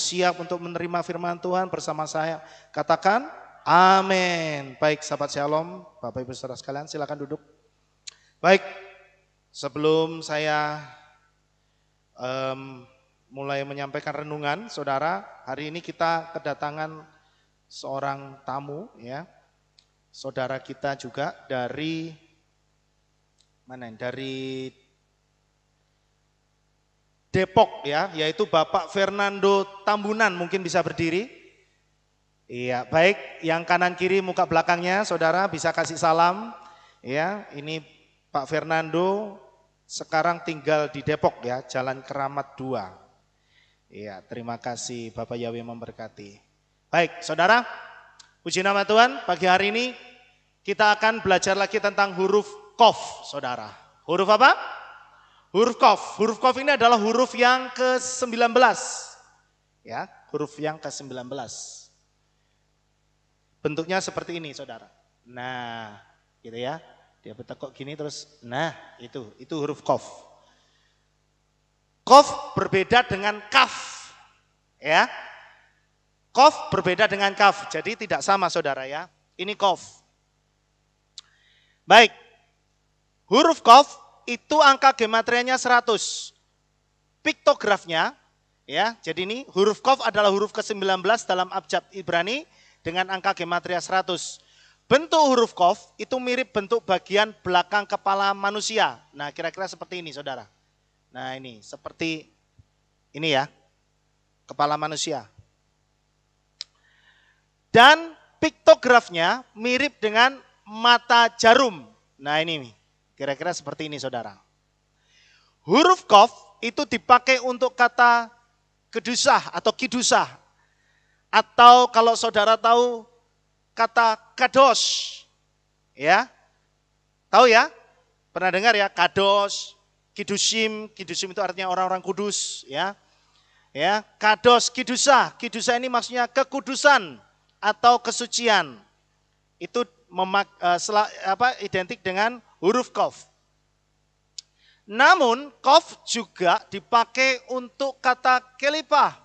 siap untuk menerima firman Tuhan bersama saya? Katakan amin. Baik sahabat Shalom, Bapak Ibu Saudara sekalian silakan duduk. Baik, sebelum saya mulai menyampaikan renungan, saudara, hari ini kita kedatangan seorang tamu, ya, saudara kita juga dari mana? Dari Depok, ya, yaitu Bapak Fernando Tambunan, mungkin bisa berdiri. Iya, baik, yang kanan kiri muka belakangnya, saudara bisa kasih salam, ya, ini Pak Fernando. Sekarang tinggal di Depok, ya, Jalan Keramat 2. Iya, terima kasih Bapak Yahweh memberkati. Baik, saudara, puji nama Tuhan, pagi hari ini kita akan belajar lagi tentang huruf Qaf, saudara. Huruf apa? Huruf Qaf. Huruf Qaf ini adalah huruf yang ke-19. Ya, huruf yang ke-19. Bentuknya seperti ini, saudara. Nah, gitu ya. Dia bertekuk gini terus, nah itu huruf Qaf. Qaf berbeda dengan Kaf, ya. Qaf berbeda dengan Kaf, jadi tidak sama saudara ya. Ini Qaf. Baik, huruf Qaf itu angka gematrianya 100. Piktografnya, ya. Jadi ini huruf Qaf adalah huruf ke-19 dalam abjad Ibrani dengan angka gematria 100. Bentuk huruf Qaf itu mirip bentuk bagian belakang kepala manusia. Nah, kira-kira seperti ini, saudara. Nah, ini seperti ini ya, kepala manusia. Dan piktografnya mirip dengan mata jarum. Nah, ini kira-kira seperti ini, saudara. Huruf Qaf itu dipakai untuk kata kedusah atau kidusah. Atau kalau saudara tahu kata kados, ya, tahu ya, pernah dengar ya, kados, kidusim itu artinya orang-orang kudus, ya, kados, kidusah ini maksudnya kekudusan atau kesucian, itu identik dengan huruf Qaf. Namun Qaf juga dipakai untuk kata kelipah.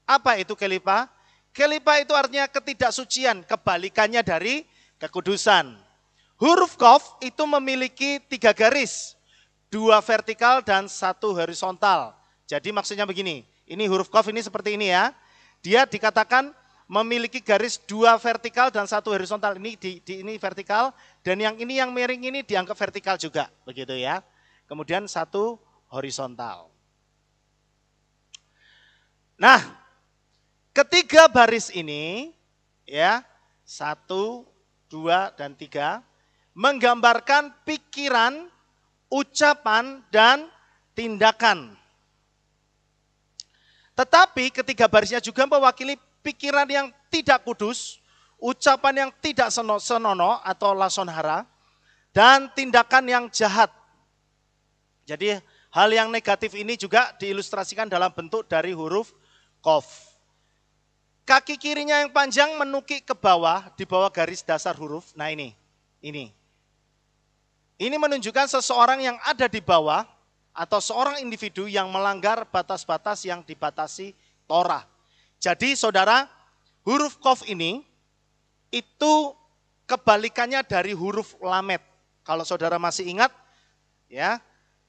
Apa itu kelipah? Kelipah itu artinya ketidaksucian, kebalikannya dari kekudusan. Huruf Qaf itu memiliki 3 garis, 2 vertikal dan 1 horizontal. Jadi maksudnya begini, ini huruf Qaf ini seperti ini ya. Dia dikatakan memiliki garis 2 vertikal dan 1 horizontal. Ini vertikal dan yang ini yang miring ini dianggap vertikal juga, begitu ya. Kemudian 1 horizontal. Nah, ketiga baris ini, ya, 1, 2, dan 3, menggambarkan pikiran, ucapan, dan tindakan. Tetapi ketiga barisnya juga mewakili pikiran yang tidak kudus, ucapan yang tidak senonoh atau lasonhara, dan tindakan yang jahat. Jadi hal yang negatif ini juga diilustrasikan dalam bentuk dari huruf Qaf. Kaki kirinya yang panjang menukik ke bawah, di bawah garis dasar huruf. Nah ini. Ini menunjukkan seseorang yang ada di bawah, atau seorang individu yang melanggar batas-batas yang dibatasi Torah. Jadi saudara, huruf Qaf ini, itu kebalikannya dari huruf Lamed. Kalau saudara masih ingat, ya,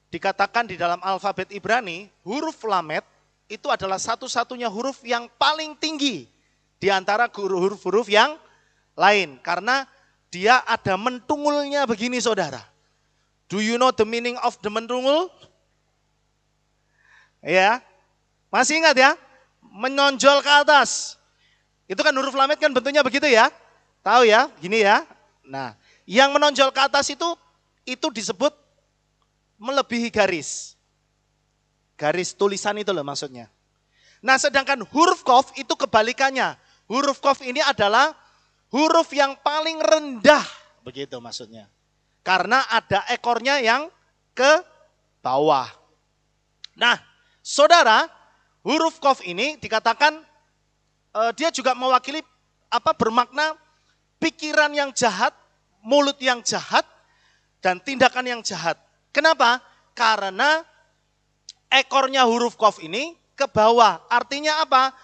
dikatakan di dalam alfabet Ibrani, huruf Lamed itu adalah satu-satunya huruf yang paling tinggi di antara huruf-huruf yang lain. Karena dia ada mentungulnya begini, saudara. Do you know the meaning of the mentungul? Ya, masih ingat ya? Menonjol ke atas. Itu kan huruf Lamed kan bentuknya begitu ya? Tahu ya? Gini ya. Nah, yang menonjol ke atas itu disebut melebihi garis. Garis tulisan itu loh maksudnya. Nah, sedangkan huruf Qaf itu kebalikannya. Huruf Qaf ini adalah huruf yang paling rendah, begitu maksudnya. Karena ada ekornya yang ke bawah. Nah, saudara, huruf Qaf ini dikatakan dia juga mewakili bermakna pikiran yang jahat, mulut yang jahat, dan tindakan yang jahat. Kenapa? Karena ekornya huruf Qaf ini ke bawah. Artinya apa?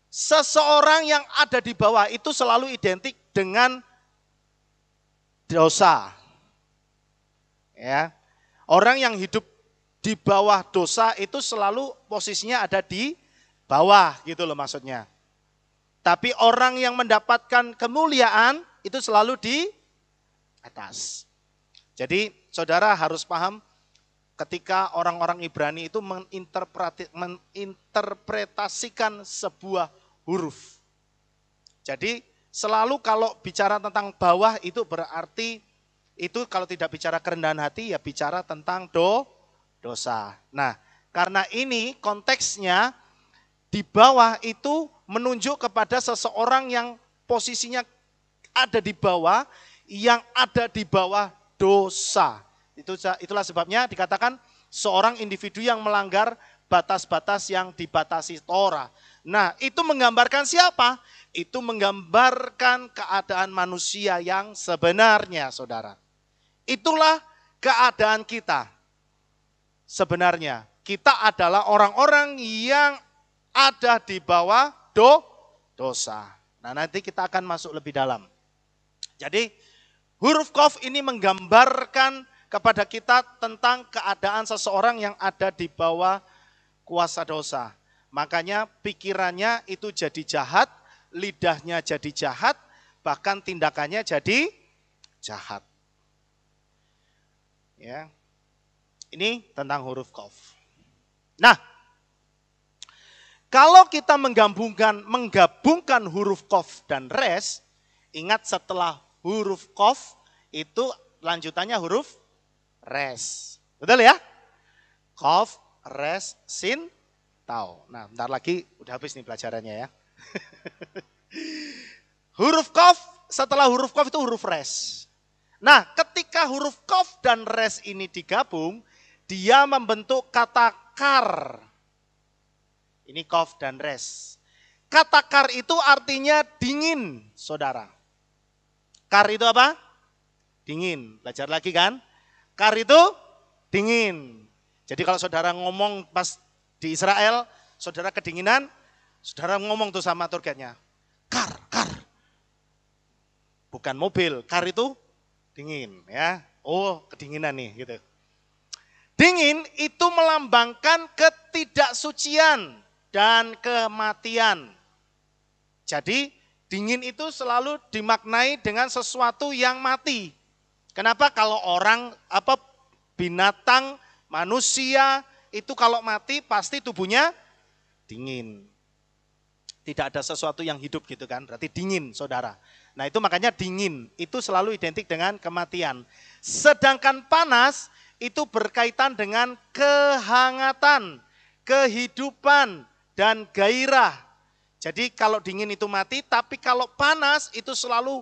Seseorang yang ada di bawah itu selalu identik dengan dosa. Ya. Orang yang hidup di bawah dosa itu selalu posisinya ada di bawah gitu loh maksudnya. Tapi orang yang mendapatkan kemuliaan itu selalu di atas. Jadi saudara harus paham ketika orang-orang Ibrani itu menginterpretasikan sebuah huruf. Jadi selalu kalau bicara tentang bawah itu berarti itu kalau tidak bicara kerendahan hati ya bicara tentang dosa. Nah, karena ini konteksnya di bawah itu menunjuk kepada seseorang yang posisinya ada di bawah, yang ada di bawah dosa. Itulah sebabnya dikatakan seorang individu yang melanggar batas-batas yang dibatasi Torah. Nah, itu menggambarkan siapa? Itu menggambarkan keadaan manusia yang sebenarnya, saudara. Itulah keadaan kita. Sebenarnya, kita adalah orang-orang yang ada di bawah dosa. Nah, nanti kita akan masuk lebih dalam. Jadi, huruf Qaf ini menggambarkan kepada kita tentang keadaan seseorang yang ada di bawah kuasa dosa. Makanya pikirannya itu jadi jahat, lidahnya jadi jahat, bahkan tindakannya jadi jahat. Ya. Ini tentang huruf Qaf. Nah, kalau kita menggabungkan huruf Qaf dan res, ingat setelah huruf Qaf itu lanjutannya huruf res. Betul ya? Qaf, res, sin, tau. Nah, bentar lagi udah habis nih pelajarannya ya. Huruf Qaf, setelah huruf Qaf itu huruf res. Nah, ketika huruf Qaf dan res ini digabung, dia membentuk kata kar. Ini Qaf dan res. Kata kar itu artinya dingin, saudara. Kar itu apa? Dingin. Belajar lagi kan? Kar itu dingin. Jadi kalau saudara ngomong pas di Israel, saudara kedinginan, saudara ngomong tuh sama tour guide-nya. Kar. Bukan mobil, kar itu dingin ya. Oh, kedinginan nih gitu. Dingin itu melambangkan ketidaksucian dan kematian. Jadi dingin itu selalu dimaknai dengan sesuatu yang mati. Kenapa? Kalau orang, binatang, manusia itu kalau mati pasti tubuhnya dingin. Tidak ada sesuatu yang hidup gitu kan, berarti dingin saudara. Nah itu makanya dingin, itu selalu identik dengan kematian. Sedangkan panas itu berkaitan dengan kehangatan, kehidupan, dan gairah. Jadi kalau dingin itu mati, tapi kalau panas itu selalu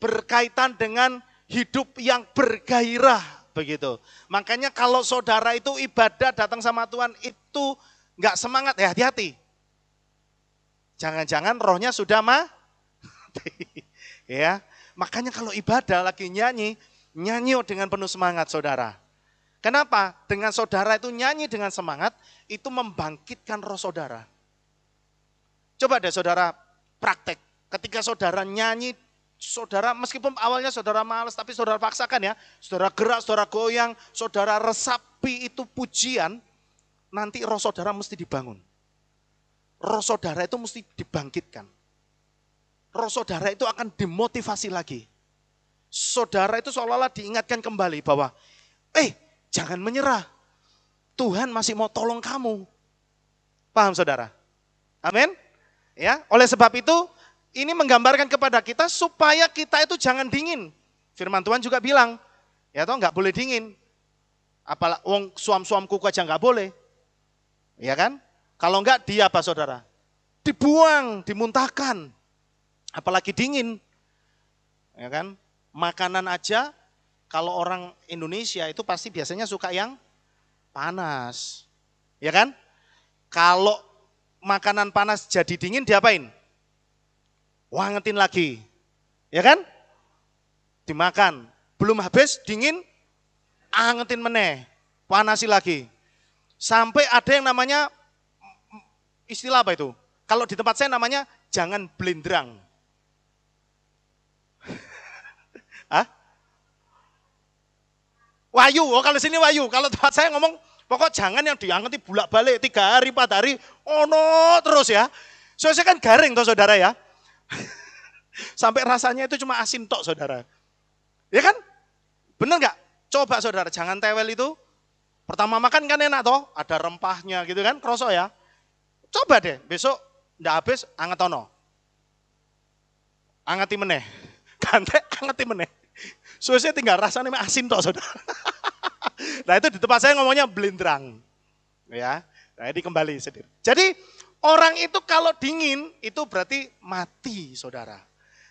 berkaitan dengan hidup yang bergairah begitu. Makanya kalau saudara itu ibadah datang sama Tuhan itu enggak semangat, ya hati-hati. Jangan-jangan rohnya sudah mati. Ya. Makanya kalau ibadah lagi nyanyi dengan penuh semangat saudara. Kenapa? Dengan saudara itu nyanyi dengan semangat, itu membangkitkan roh saudara. Coba deh saudara praktek. Ketika saudara nyanyi, saudara meskipun awalnya saudara malas, tapi saudara paksakan ya. Saudara gerak, saudara goyang, saudara resapi itu pujian, nanti roh saudara mesti dibangun. Roh saudara itu mesti dibangkitkan. Roh saudara itu akan dimotivasi lagi. Saudara itu seolah-olah diingatkan kembali bahwa, jangan menyerah. Tuhan masih mau tolong kamu. Paham saudara? Amin? Ya, oleh sebab itu ini menggambarkan kepada kita supaya kita itu jangan dingin. Firman Tuhan juga bilang, ya toh nggak boleh dingin. Apalagi suam-suam kuku aja nggak boleh. Ya kan? Kalau enggak dia apa saudara? Dibuang, dimuntahkan. Apalagi dingin. Ya kan? Makanan aja kalau orang Indonesia itu pasti biasanya suka yang panas. Ya kan? Kalau makanan panas jadi dingin diapain? Wangetin lagi. Ya kan? Dimakan. Belum habis dingin, angetin meneh. Panasi lagi. Sampai ada yang namanya Istilah apa itu? Kalau di tempat saya namanya jangan blendrang. Hah? Wayu, oh kalau sini wayu. Kalau tempat saya ngomong, pokok jangan yang diangkati bolak-balik 3 hari, 4 hari, ono terus ya. Soalnya kan garing toh saudara ya. Sampai rasanya itu cuma asin tok saudara. Ya kan? Bener nggak? Coba saudara, jangan tewel itu. Pertama makan kan enak toh, ada rempahnya gitu kan, kroso ya. Coba deh, besok ndak habis, anget ono. Angeti meneh. Gantek angeti meneh. Soalnya tinggal rasanya asin tok saudara. Nah itu di tempat saya ngomongnya blendrang. Ya, nah ini kembali sedikit. Jadi orang itu kalau dingin itu berarti mati saudara.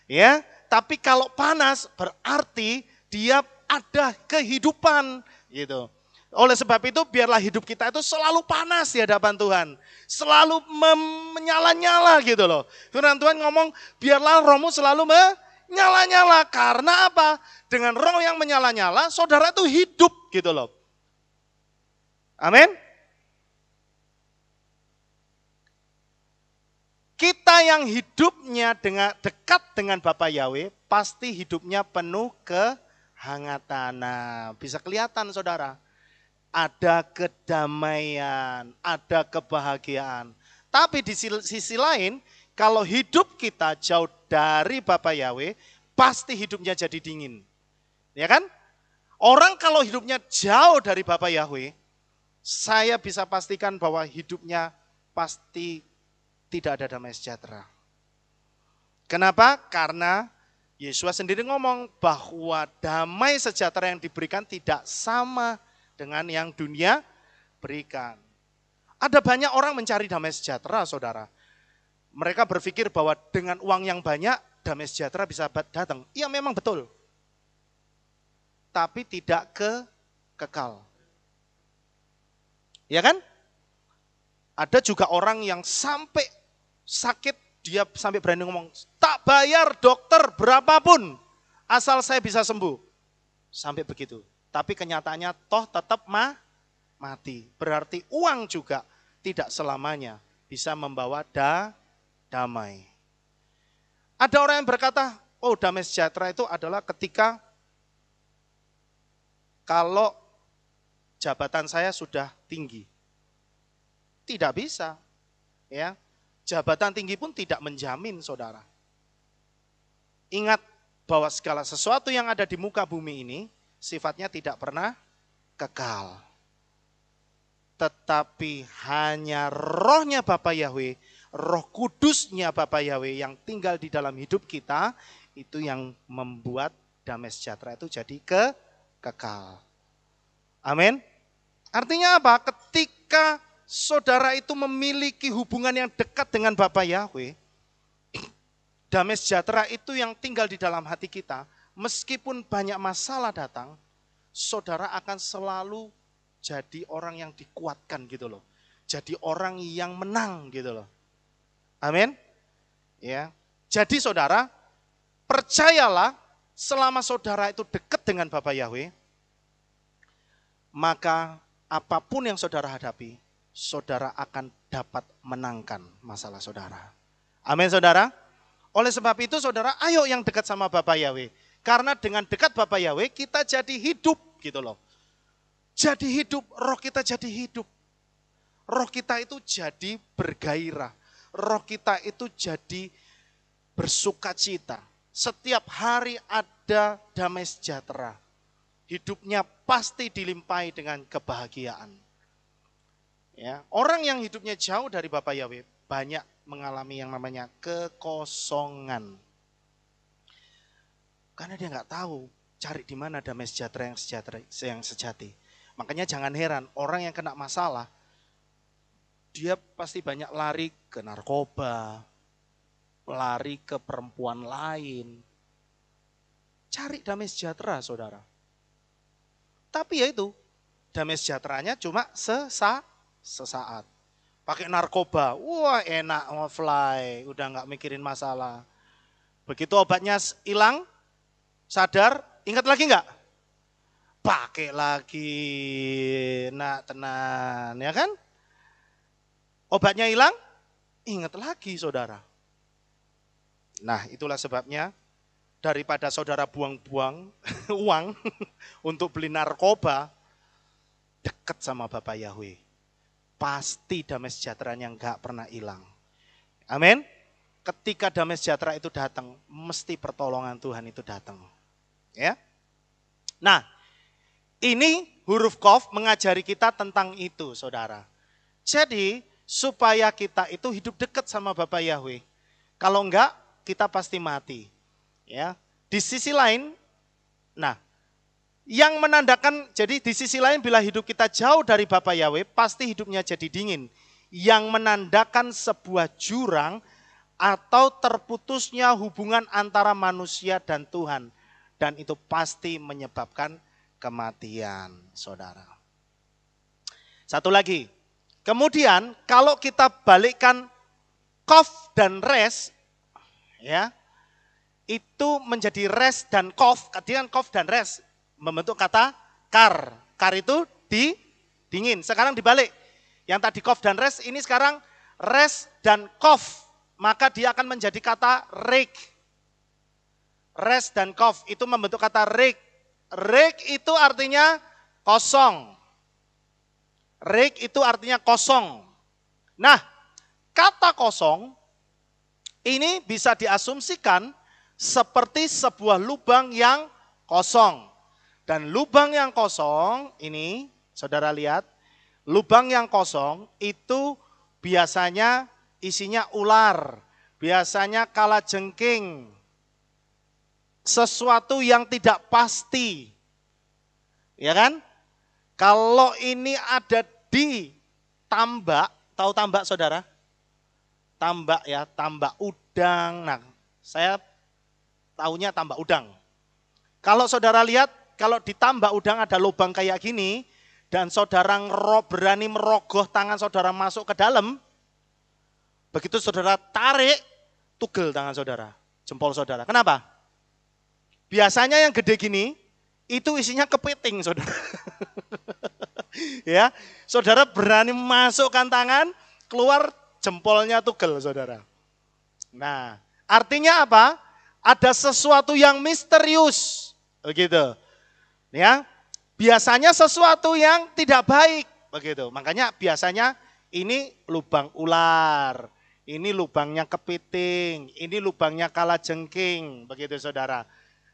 Ya, tapi kalau panas berarti dia ada kehidupan gitu. Oleh sebab itu biarlah hidup kita itu selalu panas di hadapan Tuhan. Selalu menyala-nyala gitu loh. Firman Tuhan ngomong biarlah rohmu selalu menyala-nyala. Karena apa? Dengan roh yang menyala-nyala saudara itu hidup gitu loh. Amin. Kita yang hidupnya dekat dengan Bapa Yahweh pasti hidupnya penuh kehangatan. Nah, bisa kelihatan saudara. Ada kedamaian, ada kebahagiaan. Tapi di sisi lain, kalau hidup kita jauh dari Bapa Yahweh, pasti hidupnya jadi dingin. Ya kan? Orang kalau hidupnya jauh dari Bapa Yahweh, saya bisa pastikan bahwa hidupnya pasti tidak ada damai sejahtera. Kenapa? Karena Yesus sendiri ngomong bahwa damai sejahtera yang diberikan tidak sama dengan yang dunia berikan. Ada banyak orang mencari damai sejahtera, saudara. Mereka berpikir bahwa dengan uang yang banyak, damai sejahtera bisa datang. Iya memang betul. Tapi tidak kekal. Ya kan? Ada juga orang yang sampai sakit, dia sampai berani ngomong, tak bayar dokter berapapun, asal saya bisa sembuh. Sampai begitu. Tapi kenyataannya toh tetap mati. Berarti uang juga tidak selamanya bisa membawa damai. Ada orang yang berkata, oh damai sejahtera itu adalah ketika kalau jabatan saya sudah tinggi. Tidak bisa. Ya. Jabatan tinggi pun tidak menjamin saudara. Ingat bahwa segala sesuatu yang ada di muka bumi ini sifatnya tidak pernah kekal. Tetapi hanya rohnya Bapa Yahweh, roh kudusnya Bapa Yahweh yang tinggal di dalam hidup kita, itu yang membuat damai sejahtera itu jadi kekal. Amin. Artinya apa? Ketika saudara itu memiliki hubungan yang dekat dengan Bapa Yahweh, damai sejahtera itu yang tinggal di dalam hati kita, meskipun banyak masalah datang, saudara akan selalu jadi orang yang dikuatkan gitu loh. Jadi orang yang menang gitu loh. Amin. Ya. Jadi saudara, percayalah selama saudara itu dekat dengan Bapa Yahweh, maka apapun yang saudara hadapi, saudara akan dapat menangkan masalah saudara. Amin saudara. Oleh sebab itu saudara, ayo yang dekat sama Bapa Yahweh. Karena dengan dekat Bapa Yahweh kita jadi hidup gitu loh. Jadi hidup, roh kita jadi hidup. Roh kita itu jadi bergairah. Roh kita itu jadi bersukacita. Setiap hari ada damai sejahtera. Hidupnya pasti dilimpahi dengan kebahagiaan. Ya, orang yang hidupnya jauh dari Bapa Yahweh banyak mengalami yang namanya kekosongan. Karena dia nggak tahu cari di mana damai sejahtera yang sejati. Makanya jangan heran orang yang kena masalah, dia pasti banyak lari ke narkoba, lari ke perempuan lain. Cari damai sejahtera, saudara. Tapi ya itu, damai sejahteranya cuma sesaat. Pakai narkoba, wah enak ngefly, udah nggak mikirin masalah. Begitu obatnya hilang, sadar, ingat lagi nggak? Pakai lagi, nak tenan, ya kan? Obatnya hilang, ingat lagi saudara. Nah itulah sebabnya daripada saudara buang-buang uang untuk beli narkoba, dekat sama Bapak Yahweh. Pasti damai sejahteranya nggak pernah hilang. Amin. Ketika damai sejahtera itu datang, mesti pertolongan Tuhan itu datang. Ya. Nah, ini huruf Qaf mengajari kita tentang itu, saudara. Jadi, supaya kita itu hidup dekat sama Bapak Yahweh. Kalau enggak, kita pasti mati. Ya. Di sisi lain, nah, yang menandakan, jadi di sisi lain bila hidup kita jauh dari Bapak Yahweh, pasti hidupnya jadi dingin. Yang menandakan sebuah jurang atau terputusnya hubungan antara manusia dan Tuhan. Dan itu pasti menyebabkan kematian, saudara. Satu lagi, kemudian kalau kita balikkan Qaf dan res, ya, itu menjadi res dan Qaf. Dengan Qaf dan res membentuk kata kar. Kar itu dingin. Sekarang dibalik. Yang tadi Qaf dan res, ini sekarang res dan Qaf. Maka dia akan menjadi kata rik. Res dan Qaf itu membentuk kata rik. Rik itu artinya kosong. Rik itu artinya kosong. Nah, kata kosong ini bisa diasumsikan seperti sebuah lubang yang kosong. Dan lubang yang kosong ini, saudara lihat, lubang yang kosong itu biasanya isinya ular, biasanya kalajengking, sesuatu yang tidak pasti. Ya kan? Kalau ini ada di tambak, tahu tambak saudara? Tambak ya, tambak udang. Nah, saya tahunya tambak udang. Kalau saudara lihat, kalau di tambak udang ada lubang kayak gini, dan saudara berani merogoh tangan saudara masuk ke dalam, begitu saudara tarik, tugel tangan saudara, jempol saudara. Kenapa? Biasanya yang gede gini, itu isinya kepiting saudara. Ya, saudara berani masukkan tangan, keluar jempolnya tugel saudara. Nah, artinya apa? Ada sesuatu yang misterius, begitu. Ya, biasanya sesuatu yang tidak baik, begitu. Makanya biasanya ini lubang ular, ini lubangnya kepiting, ini lubangnya kalajengking, begitu saudara.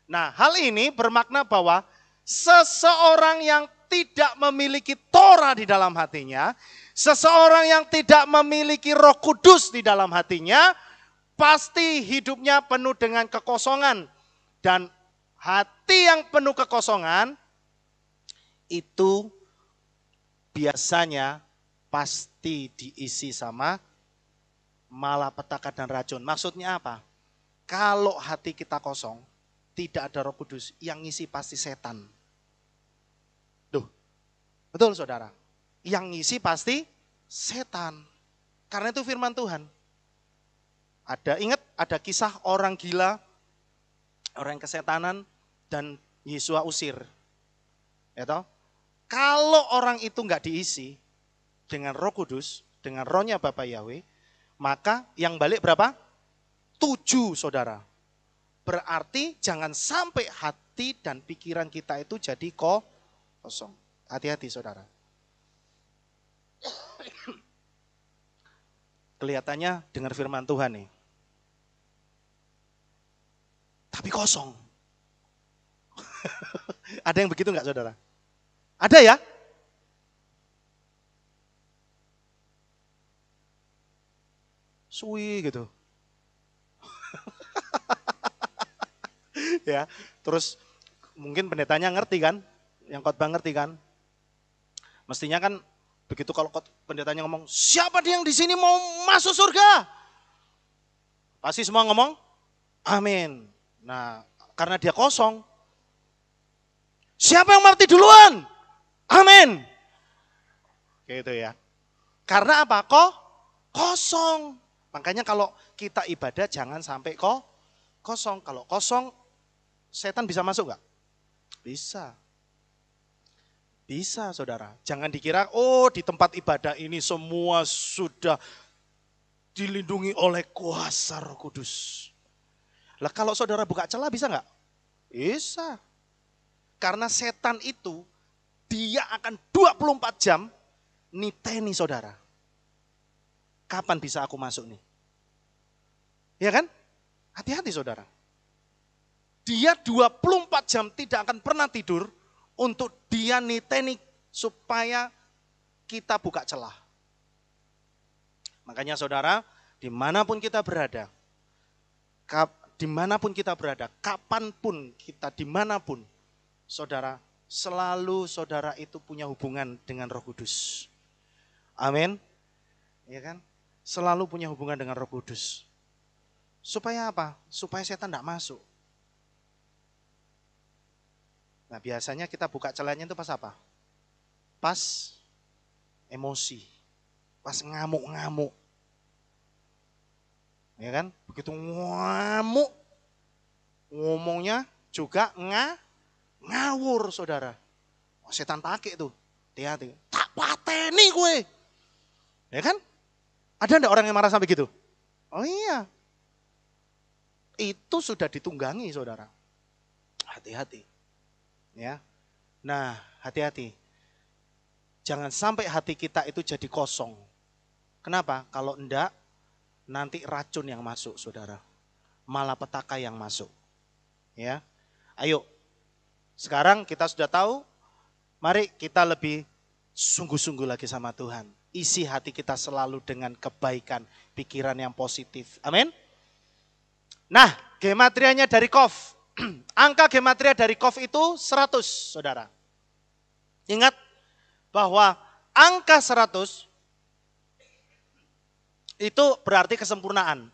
Nah, hal ini bermakna bahwa seseorang yang tidak memiliki Torah di dalam hatinya, seseorang yang tidak memiliki Roh Kudus di dalam hatinya, pasti hidupnya penuh dengan kekosongan. Dan hati yang penuh kekosongan itu biasanya pasti diisi sama malapetaka dan racun. Maksudnya apa? Kalau hati kita kosong, tidak ada Roh Kudus, yang ngisi pasti setan. Duh, betul saudara? Yang ngisi pasti setan. Karena itu firman Tuhan. Ingat ada kisah orang gila, orang kesetanan, dan Yesua usir. Ya toh? Kalau orang itu enggak diisi dengan Roh Kudus, dengan rohnya Bapak Yahweh, maka yang balik berapa? 7 saudara. Berarti jangan sampai hati dan pikiran kita itu jadi kosong. Hati-hati saudara. Kelihatannya dengar firman Tuhan nih. Tapi kosong. Ada yang begitu enggak saudara? Ada ya? Suwi gitu. Ya, terus mungkin pendetanya ngerti kan? Yang khotbah ngerti kan? Mestinya kan begitu kalau pendetanya ngomong, siapa dia yang di sini mau masuk surga? Pasti semua ngomong, amin. Nah, karena dia kosong. Siapa yang mati duluan? Amin. Gitu ya. Karena apa? Kosong. Makanya kalau kita ibadah jangan sampai kosong. Kalau kosong, setan bisa masuk nggak? Bisa. Bisa saudara. Jangan dikira, oh di tempat ibadah ini semua sudah dilindungi oleh kuasa Roh Kudus. Lah kalau saudara buka celah bisa nggak? Bisa. Karena setan itu dia akan 24 jam niteni saudara. Kapan bisa aku masuk nih? Ya kan? Hati-hati saudara. Dia 24 jam tidak akan pernah tidur untuk dia niteni supaya kita buka celah. Makanya saudara, dimanapun kita berada, kapanpun kita dimanapun, saudara, selalu saudara itu punya hubungan dengan Roh Kudus. Amin. Ya kan? Selalu punya hubungan dengan Roh Kudus. Supaya apa? Supaya setan tidak masuk. Nah biasanya kita buka celahnya itu pas apa? Pas emosi, pas ngamuk-ngamuk. Ya kan? Begitu ngamuk, ngomongnya juga ngawur saudara. Oh, setan pakai tuh, hati-hati. Tak pateni gue. Ya kan? Ada enggak orang yang marah sampai gitu? Oh iya. Itu sudah ditunggangi saudara. Hati-hati. Ya. Nah, hati-hati. Jangan sampai hati kita itu jadi kosong. Kenapa? Kalau enggak, nanti racun yang masuk saudara. Malapetaka yang masuk. Ya. Ayo. Sekarang kita sudah tahu, mari kita lebih sungguh-sungguh lagi sama Tuhan. Isi hati kita selalu dengan kebaikan, pikiran yang positif. Amin. Nah, gematrianya dari Qaf. Angka gematria dari Qaf itu 100, saudara. Ingat bahwa angka 100 itu berarti kesempurnaan.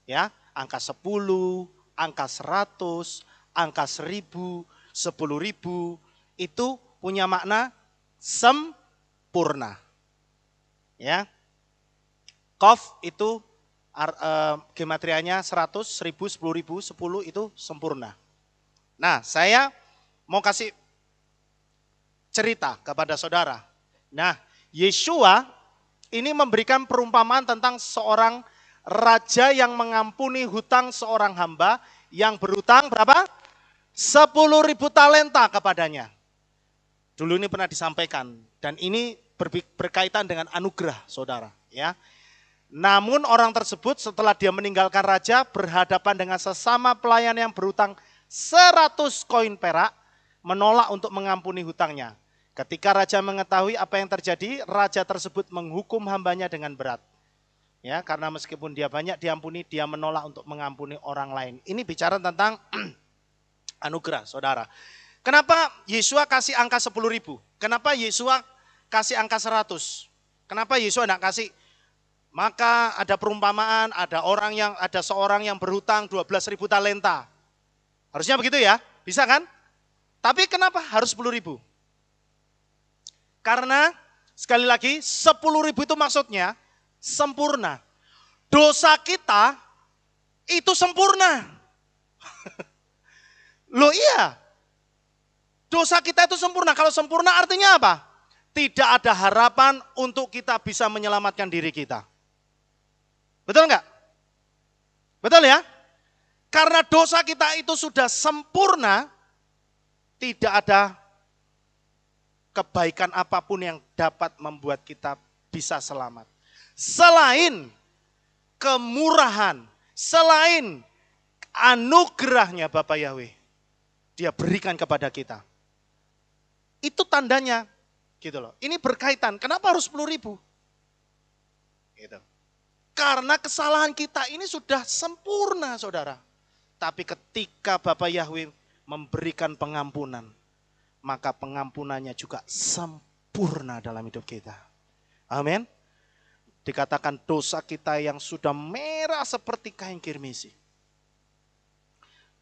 Ya, angka 10, angka 100, angka 1000, 10.000 itu punya makna sempurna. Ya. Qaf itu gematrianya 100, 1000, 10.000, 10 itu sempurna. Nah, saya mau kasih cerita kepada saudara. Nah, Yeshua ini memberikan perumpamaan tentang seorang raja yang mengampuni hutang seorang hamba yang berhutang berapa? 10.000 talenta kepadanya. Dulu ini pernah disampaikan dan ini berkaitan dengan anugerah saudara. Ya. Namun orang tersebut setelah dia meninggalkan raja berhadapan dengan sesama pelayan yang berhutang 100 koin perak menolak untuk mengampuni hutangnya. Ketika raja mengetahui apa yang terjadi, raja tersebut menghukum hambanya dengan berat. Ya, karena meskipun dia banyak diampuni, dia menolak untuk mengampuni orang lain. Ini bicara tentang anugerah, saudara. Kenapa Yeshua kasih angka 10.000? Kenapa Yeshua kasih angka 100? Kenapa Yeshua tidak kasih? Maka ada perumpamaan, ada seorang yang berhutang 12.000 talenta. Harusnya begitu ya, bisa kan? Tapi kenapa harus 10.000? Karena sekali lagi 10.000 itu maksudnya sempurna. Dosa kita itu sempurna. Loh iya, dosa kita itu sempurna. Kalau sempurna artinya apa? Tidak ada harapan untuk kita bisa menyelamatkan diri kita. Betul enggak? Betul ya? Karena dosa kita itu sudah sempurna, tidak ada kebaikan apapun yang dapat membuat kita bisa selamat. Selain kemurahan, selain anugerahnya Bapa Yahweh, Dia berikan kepada kita. Itu tandanya, gitu loh. Ini berkaitan, kenapa harus 10.000? Gitu. Karena kesalahan kita ini sudah sempurna, saudara. Tapi ketika Bapa Yahweh memberikan pengampunan, maka pengampunannya juga sempurna dalam hidup kita. Amin. Dikatakan dosa kita yang sudah merah seperti kain kirmisi.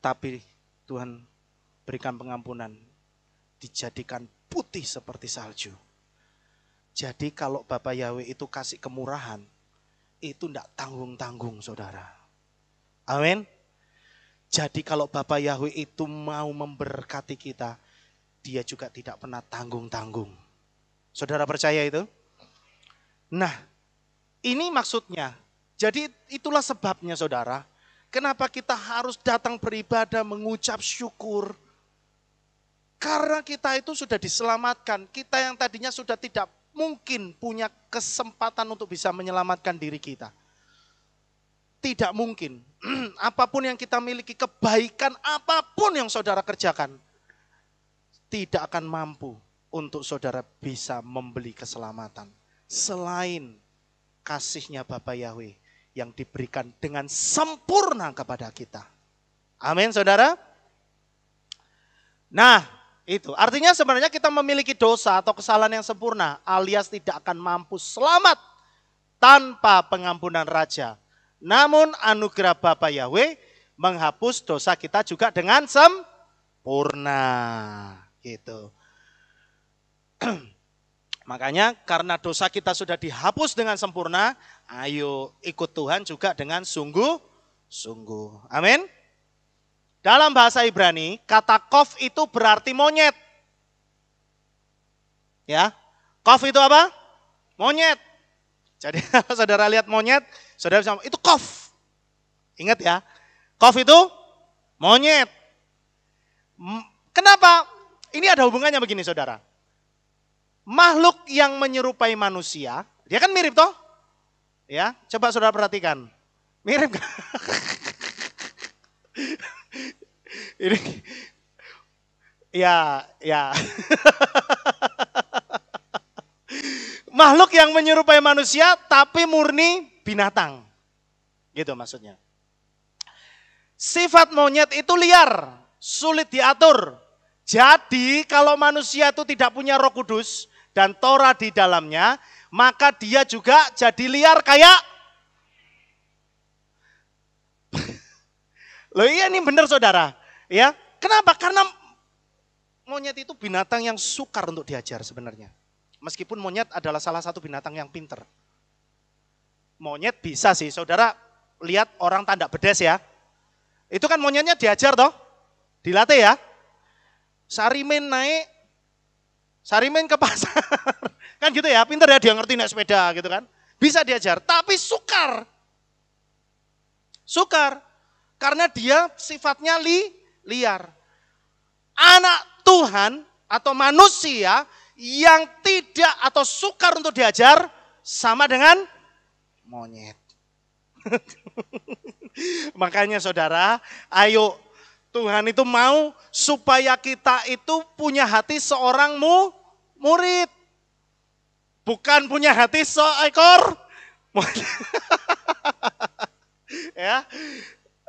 Tapi Tuhan berikan pengampunan, dijadikan putih seperti salju. Jadi kalau Bapa Yahweh itu kasih kemurahan, itu tidak tanggung-tanggung saudara. Amin. Jadi kalau Bapa Yahweh itu mau memberkati kita, Dia juga tidak pernah tanggung-tanggung. Saudara percaya itu? Nah, ini maksudnya Jadi itulah sebabnya saudara, kenapa kita harus datang beribadah mengucap syukur. Karena kita itu sudah diselamatkan, kita yang tadinya sudah tidak mungkin punya kesempatan untuk bisa menyelamatkan diri kita. Tidak mungkin, apapun yang kita miliki, kebaikan apapun yang saudara kerjakan, tidak akan mampu untuk saudara bisa membeli keselamatan. Selain kasihnya Bapa Yahweh yang diberikan dengan sempurna kepada kita. Amin saudara. Nah itu artinya sebenarnya kita memiliki dosa atau kesalahan yang sempurna alias tidak akan mampu selamat tanpa pengampunan Raja. Namun anugerah Bapa Yahweh menghapus dosa kita juga dengan sempurna. Gitu. Makanya karena dosa kita sudah dihapus dengan sempurna, ayo ikut Tuhan juga dengan sungguh-sungguh. Amin. Dalam bahasa Ibrani, kata kof itu berarti monyet. Ya, kof itu apa? Monyet. Jadi kalau saudara lihat monyet, saudara bisa, itu kof. Ingat ya, kof itu monyet. Kenapa? Ini ada hubungannya begini saudara. Makhluk yang menyerupai manusia, dia kan mirip toh? Ya, coba saudara perhatikan. Mirip gak? Ini, ya. Makhluk yang menyerupai manusia tapi murni binatang. Gitu maksudnya. Sifat monyet itu liar, sulit diatur. Jadi kalau manusia itu tidak punya Roh Kudus dan Torah di dalamnya, maka dia juga jadi liar kayak. Loh iya ini benar saudara. Ya, kenapa? Karena monyet itu binatang yang sukar untuk diajar sebenarnya. Meskipun monyet adalah salah satu binatang yang pinter. Monyet bisa sih, saudara lihat orang tandak bedes ya. Itu kan monyetnya diajar toh, dilatih ya. Sarimen naik, Sarimen ke pasar. Kan gitu ya, pinter ya dia ngerti naik sepeda gitu kan. Bisa diajar, tapi sukar. Sukar, karena dia sifatnya liar. Anak Tuhan atau manusia yang tidak atau sukar untuk diajar sama dengan monyet. Makanya saudara, ayo Tuhan itu mau supaya kita itu punya hati seorang murid. Bukan punya hati seekor. Ya.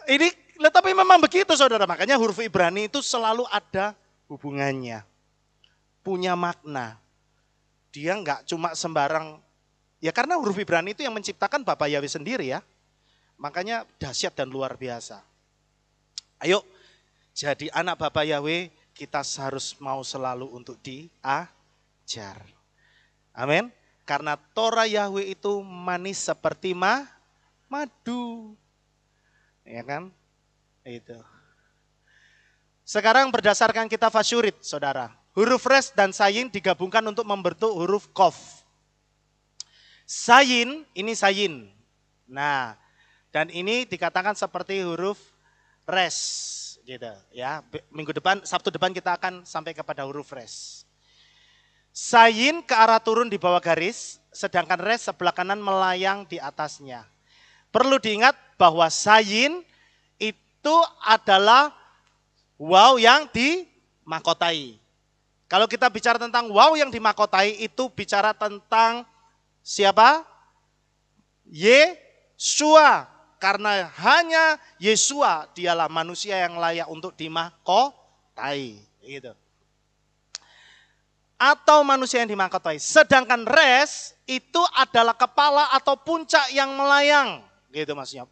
Ini tapi memang begitu saudara, makanya huruf Ibrani itu selalu ada hubungannya. Punya makna. Dia enggak cuma sembarang, ya karena huruf Ibrani itu yang menciptakan Bapa Yahweh sendiri ya. Makanya dahsyat dan luar biasa. Ayo, jadi anak Bapa Yahweh kita harus mau selalu untuk diajar. Amin. Karena Torah Yahweh itu manis seperti madu. Ya kan? Itu. Sekarang berdasarkan kitab Asyurit, saudara. Huruf res dan sayin digabungkan untuk membentuk huruf kof. Sayin, ini sayin. Nah, dan ini dikatakan seperti huruf res, gitu ya. Minggu depan, Sabtu depan kita akan sampai kepada huruf res. Sayin ke arah turun di bawah garis, sedangkan res sebelah kanan melayang di atasnya. Perlu diingat bahwa sayin itu adalah waw yang dimahkotai. Kalau kita bicara tentang waw yang dimahkotai itu bicara tentang siapa? Yesua. Karena hanya Yesua dialah manusia yang layak untuk dimahkotai. Gitu. Atau manusia yang dimahkotai. Sedangkan res itu adalah kepala atau puncak yang melayang. Gitu maksudnya.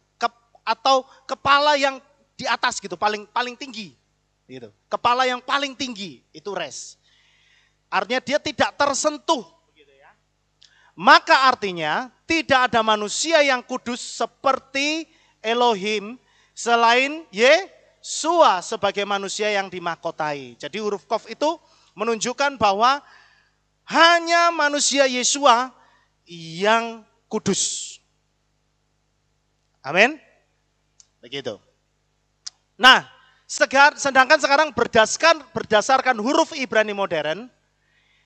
Atau kepala yang di atas gitu, paling tinggi. Gitu. Kepala yang paling tinggi itu res. Artinya dia tidak tersentuh. Gitu ya. Maka artinya tidak ada manusia yang kudus seperti Elohim selain Yesua sebagai manusia yang dimahkotai. Jadi huruf kof itu menunjukkan bahwa hanya manusia Yesua yang kudus. Amin. Begitu. Nah, sedangkan sekarang berdasarkan huruf Ibrani modern,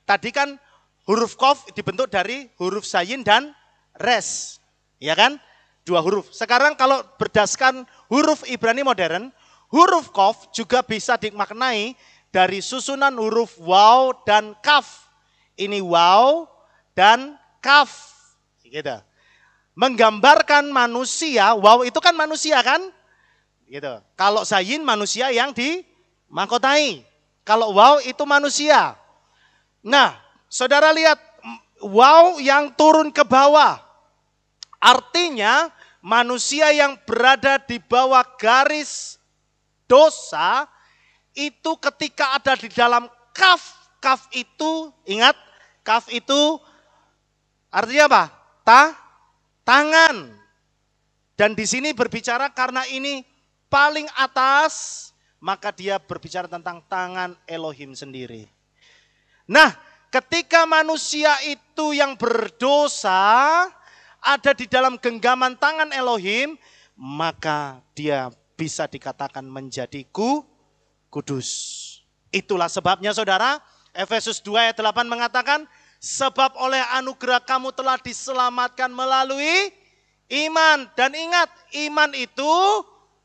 tadi kan huruf Kof dibentuk dari huruf Sayin dan Res. Ya kan? Dua huruf. Sekarang kalau berdasarkan huruf Ibrani modern, huruf Kof juga bisa dimaknai dari susunan huruf Waw dan Kaf. Ini Waw dan Kaf. Gitu. Menggambarkan manusia, Waw itu kan manusia kan? Gitu. Kalau Sayin manusia yang dimahkotai. Kalau Waw itu manusia. Nah, saudara lihat Waw yang turun ke bawah. Artinya manusia yang berada di bawah garis dosa itu ketika ada di dalam Kaf. Kaf itu, ingat, Kaf itu artinya apa? Tangan. Dan di sini berbicara karena ini paling atas, maka dia berbicara tentang tangan Elohim sendiri. Nah, ketika manusia itu yang berdosa ada di dalam genggaman tangan Elohim, maka dia bisa dikatakan menjadi kudus. Itulah sebabnya saudara, Efesus 2 ayat 8 mengatakan, sebab oleh anugerah kamu telah diselamatkan melalui iman. Dan ingat, iman itu,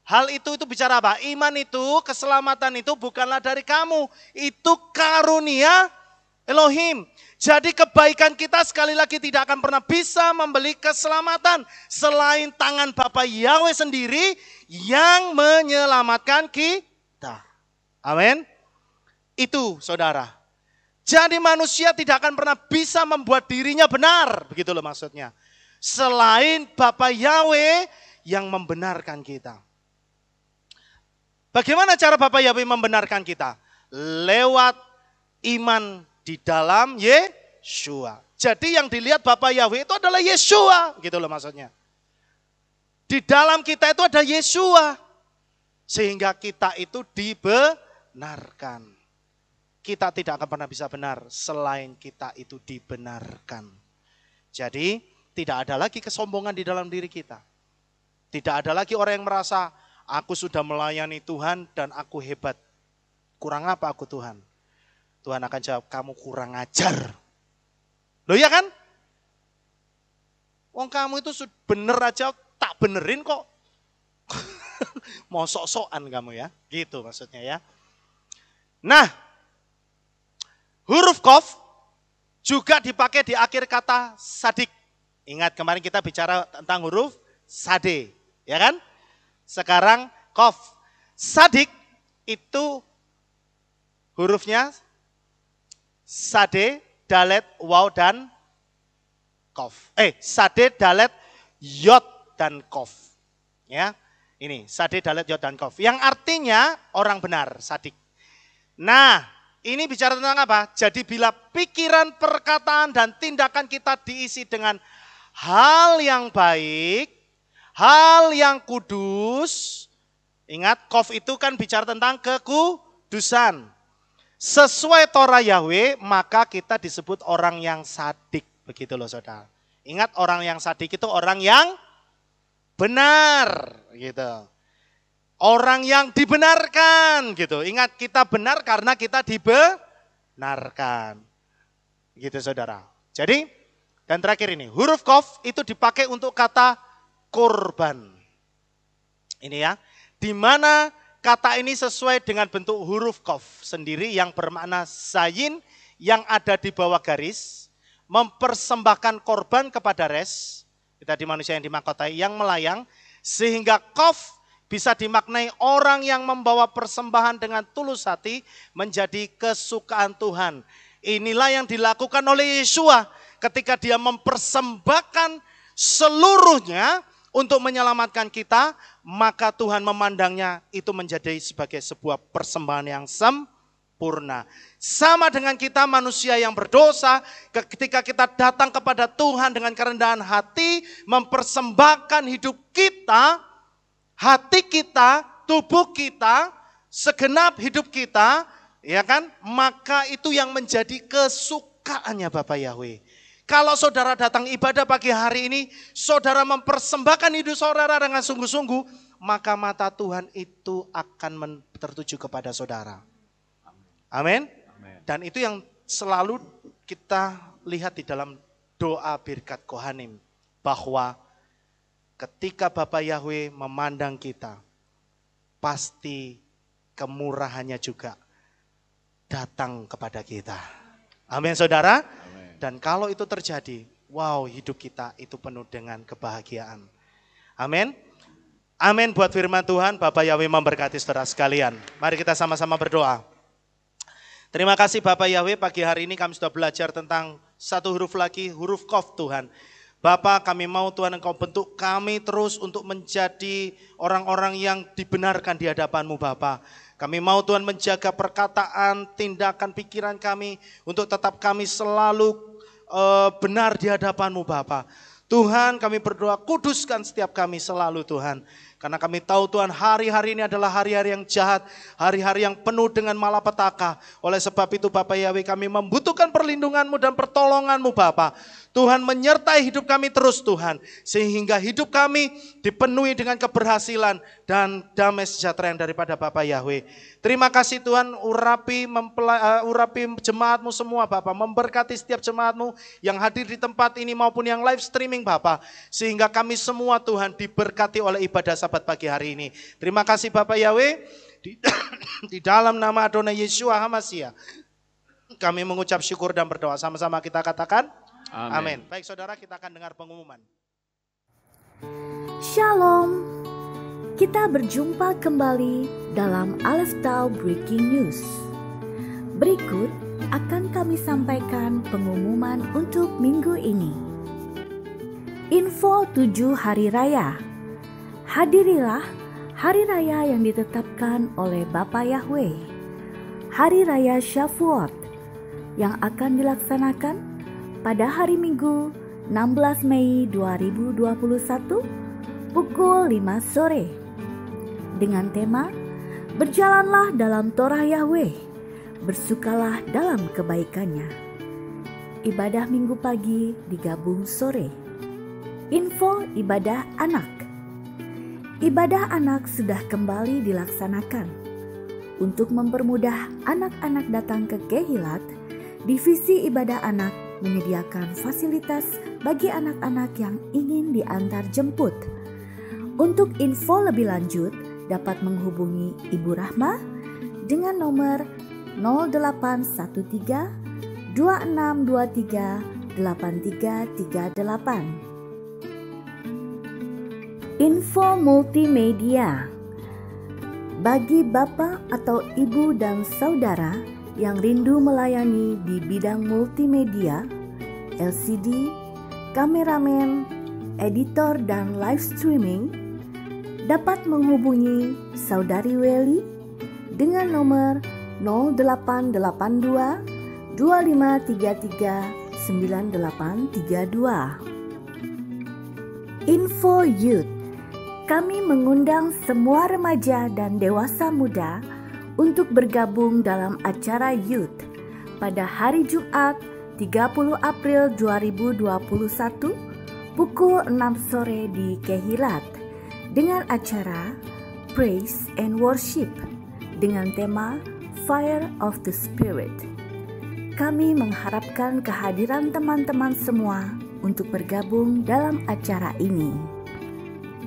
hal itu bicara apa? Iman itu, keselamatan itu bukanlah dari kamu. Itu karunia Elohim. Jadi kebaikan kita sekali lagi tidak akan pernah bisa membeli keselamatan. Selain tangan Bapa Yahweh sendiri yang menyelamatkan kita. Amin. Itu saudara. Jadi manusia tidak akan pernah bisa membuat dirinya benar. Begitu loh maksudnya. Selain Bapa Yahweh yang membenarkan kita. Bagaimana cara Bapa Yahweh membenarkan kita? Lewat iman di dalam Yeshua. Jadi yang dilihat Bapa Yahweh itu adalah Yeshua. Gitu loh maksudnya. Di dalam kita itu ada Yeshua. Sehingga kita itu dibenarkan. Kita tidak akan pernah bisa benar selain kita itu dibenarkan. Jadi tidak ada lagi kesombongan di dalam diri kita. Tidak ada lagi orang yang merasa aku sudah melayani Tuhan dan aku hebat. Kurang apa aku Tuhan? Tuhan akan jawab, kamu kurang ajar. Loh ya kan? Wong kamu itu bener aja tak benerin kok. Mau sok-sokan kamu ya. Gitu maksudnya ya. Nah, huruf Kof juga dipakai di akhir kata sadik. Ingat kemarin kita bicara tentang huruf sade. Ya kan? Sekarang Kof. Sadik itu hurufnya Sade, Dalet, Waw, dan Kof. Sade, Dalet, Yod, dan Kof. Ya, ini Sade, Dalet, Yod, dan Kof. Yang artinya orang benar, sadik. Nah, ini bicara tentang apa? Jadi bila pikiran, perkataan, dan tindakan kita diisi dengan hal yang baik, hal yang kudus. Ingat, Kof itu kan bicara tentang kekudusan. Sesuai Torah Yahweh, maka kita disebut orang yang sadik. Begitu loh saudara. Ingat, orang yang sadik itu orang yang benar. Gitu. Orang yang dibenarkan. Gitu. Ingat, kita benar karena kita dibenarkan. Gitu saudara. Jadi, dan terakhir ini, huruf Kof itu dipakai untuk kata korban. Ini ya, di mana kata ini sesuai dengan bentuk huruf Kof sendiri yang bermakna sayin yang ada di bawah garis, mempersembahkan korban kepada Res, tadi manusia yang dimahkotai, yang melayang, sehingga Kof bisa dimaknai orang yang membawa persembahan dengan tulus hati menjadi kesukaan Tuhan. Inilah yang dilakukan oleh Yeshua ketika dia mempersembahkan seluruhnya untuk menyelamatkan kita, maka Tuhan memandangnya itu menjadi sebagai sebuah persembahan yang sempurna. Sama dengan kita manusia yang berdosa, ketika kita datang kepada Tuhan dengan kerendahan hati, mempersembahkan hidup kita, hati kita, tubuh kita, segenap hidup kita, ya kan? Maka itu yang menjadi kesukaannya Bapa Yahweh. Kalau saudara datang ibadah pagi hari ini, saudara mempersembahkan hidup saudara dengan sungguh-sungguh, maka mata Tuhan itu akan tertuju kepada saudara. Amin. Dan itu yang selalu kita lihat di dalam doa Birkat Kohanim. Bahwa ketika Bapa Yahweh memandang kita, pasti kemurahannya juga datang kepada kita. Amin saudara. Amen. Dan kalau itu terjadi, wow, hidup kita itu penuh dengan kebahagiaan. Amin. Amin buat firman Tuhan. Bapak Yahweh memberkati saudara sekalian. Mari kita sama-sama berdoa. Terima kasih Bapak Yahweh, pagi hari ini kami sudah belajar tentang satu huruf lagi, huruf Kof Tuhan. Bapak, kami mau Tuhan Engkau bentuk kami terus untuk menjadi orang-orang yang dibenarkan di hadapan-Mu Bapak. Kami mau Tuhan menjaga perkataan, tindakan, pikiran kami untuk tetap kami selalu benar di hadapan-Mu Bapak. Tuhan, kami berdoa kuduskan setiap kami selalu Tuhan. Karena kami tahu Tuhan hari-hari ini adalah hari-hari yang jahat, hari-hari yang penuh dengan malapetaka. Oleh sebab itu Bapak Yahweh, kami membutuhkan perlindungan-Mu dan pertolongan-Mu Bapak. Tuhan menyertai hidup kami terus Tuhan, sehingga hidup kami dipenuhi dengan keberhasilan dan damai sejahtera yang daripada Bapak Yahweh. Terima kasih Tuhan, urapi jemaat-Mu semua Bapak, memberkati setiap jemaat-Mu yang hadir di tempat ini maupun yang live streaming Bapak, sehingga kami semua Tuhan diberkati oleh ibadah sabat pagi hari ini. Terima kasih Bapak Yahweh, di dalam nama Adonai Yeshua HaMashiach kami mengucap syukur dan berdoa. Sama-sama kita katakan amin. Baik saudara, kita akan dengar pengumuman. Shalom. Kita berjumpa kembali dalam Aleph Tau Breaking News. Berikut akan kami sampaikan pengumuman untuk minggu ini. Info 7 Hari Raya. Hadirilah hari raya yang ditetapkan oleh Bapa Yahweh. Hari Raya Shavuot yang akan dilaksanakan pada hari Minggu 16 Mei 2021 pukul 5 sore dengan tema Berjalanlah dalam Torah Yahweh, bersukalah dalam kebaikannya. Ibadah Minggu pagi digabung sore. Info ibadah anak. Ibadah anak sudah kembali dilaksanakan. Untuk mempermudah anak-anak datang ke Kehilat, Divisi Ibadah Anak menyediakan fasilitas bagi anak-anak yang ingin diantar jemput. Untuk info lebih lanjut, dapat menghubungi Ibu Rahma dengan nomor 0813 2623 8338. Info multimedia. Bagi Bapak atau Ibu dan Saudara yang rindu melayani di bidang multimedia, LCD, kameramen, editor, dan live streaming, dapat menghubungi Saudari Welly dengan nomor 0882 2533 9832. Info Youth. Kami mengundang semua remaja dan dewasa muda untuk bergabung dalam acara Youth pada hari Jumat 30 April 2021 pukul 6 sore di Kehilat dengan acara Praise and Worship dengan tema Fire of the Spirit. Kami mengharapkan kehadiran teman-teman semua untuk bergabung dalam acara ini.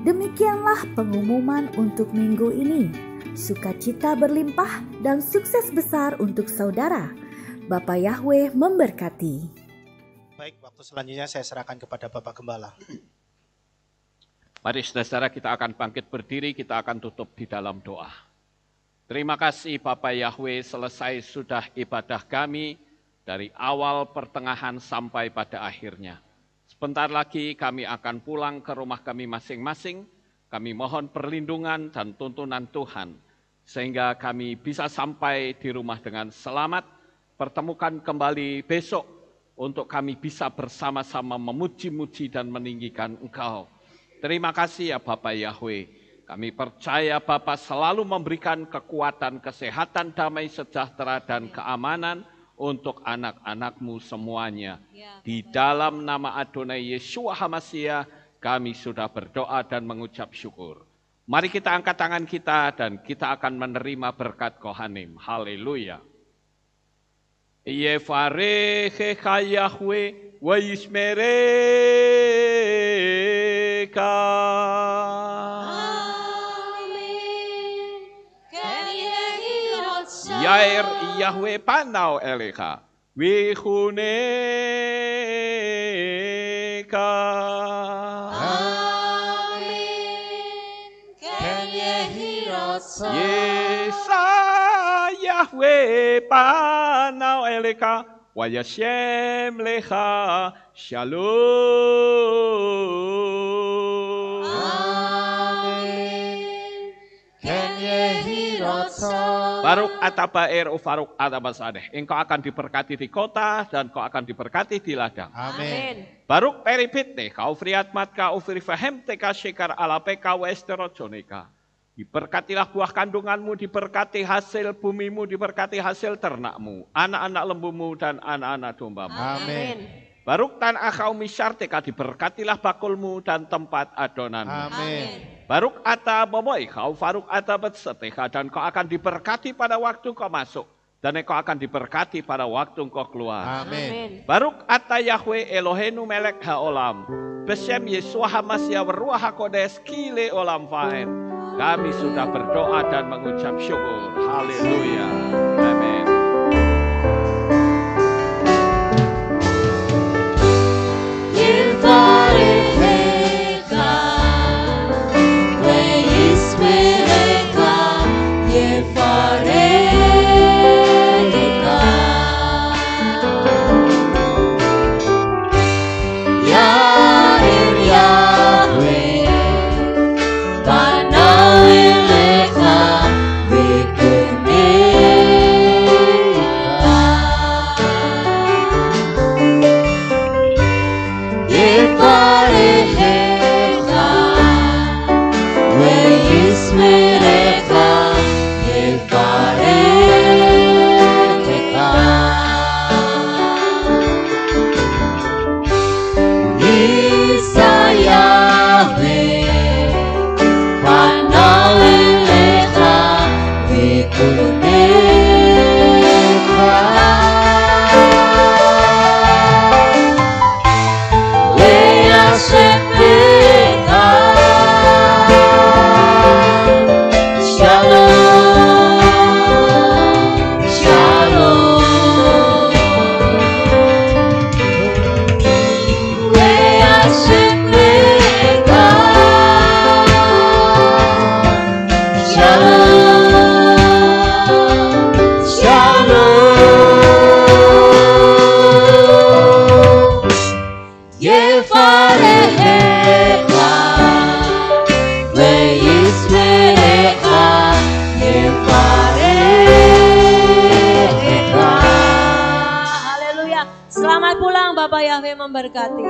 Demikianlah pengumuman untuk minggu ini. Sukacita berlimpah dan sukses besar untuk saudara. Bapa Yahweh memberkati. Baik, waktu selanjutnya saya serahkan kepada Bapak Gembala. Mari saudara, kita akan bangkit berdiri, kita akan tutup di dalam doa. Terima kasih Bapak Yahweh, selesai sudah ibadah kami dari awal, pertengahan, sampai pada akhirnya. Sebentar lagi kami akan pulang ke rumah kami masing-masing. Kami mohon perlindungan dan tuntunan Tuhan, sehingga kami bisa sampai di rumah dengan selamat, pertemukan kembali besok, untuk kami bisa bersama-sama memuji-muji dan meninggikan Engkau. Terima kasih ya Bapak Yahweh. Kami percaya Bapak selalu memberikan kekuatan, kesehatan, damai, sejahtera, dan keamanan untuk anak-anak-Mu semuanya. Di dalam nama Adonai Yeshua HaMashiach kami sudah berdoa dan mengucap syukur. Mari kita angkat tangan kita dan kita akan menerima berkat Kohanim. Haleluya. Yevarechecha Yahweh wa yishmereka. Yair Yahweh panau elecha vichuneka. Yesa Yahweh panau elecha wa yashem lecha shalom. Baruk atabair ufaruk atabasadeh. Engkau akan diberkati di kota dan kau akan diberkati di ladang. Amin. Baruk peripitne kau friatmat kau frifahem teka shekar alapeka westerojoneka. Diberkatilah buah kandunganmu, diberkati hasil bumimu, diberkati hasil ternakmu, anak-anak lembumu dan anak-anak dombamu. Amin. Baruk tan akau misyarteka, diberkatilah bakulmu dan tempat adonanmu. Amin. Baruk ata boboy kau faruk ata betseteka, dan kau akan diberkati pada waktu kau masuk, dan kau akan diberkati pada waktu kau keluar. Amin. Baruk ata Yahweh Elohenu melek haolam, besem Yeshua HaMashiach Ruach HaKodes kile olam faen. Kami sudah berdoa dan mengucap syukur. Haleluya. Amin. Memberkati.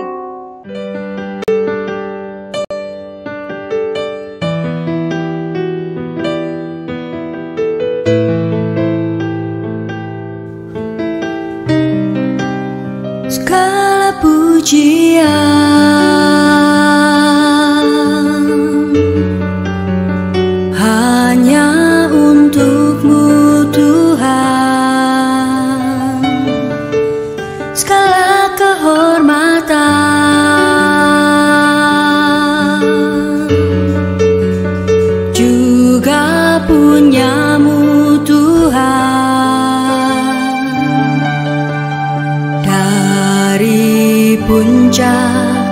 Segala pujian hanya untuk-Mu Tuhan, segala kehormatan juga punya-Mu Tuhan. Dari puncak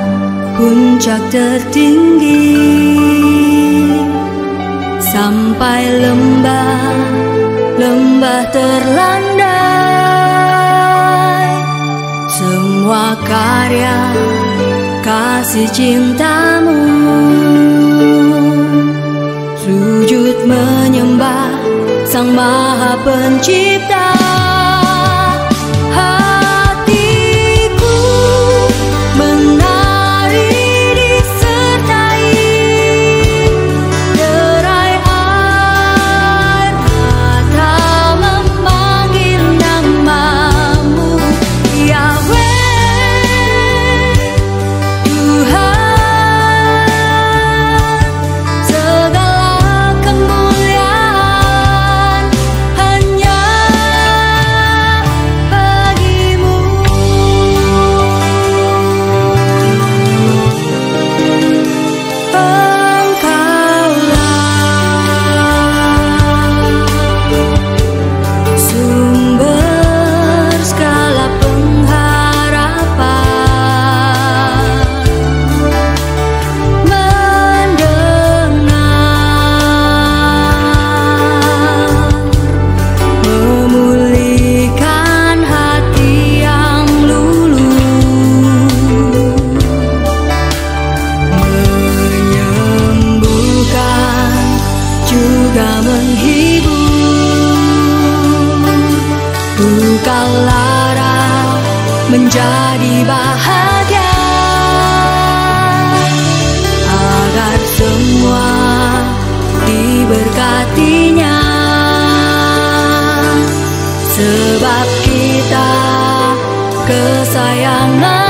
tertinggi sampai lembah terlandai, semua karya kasih cinta-Mu, sujud menyembah Sang Maha Pencipta. Hatiku menari disertai derai air mata memanggil nama-Mu. menghibur, duka lara menjadi bahagia, agar semua diberkatinya. Sebab kita kesayangan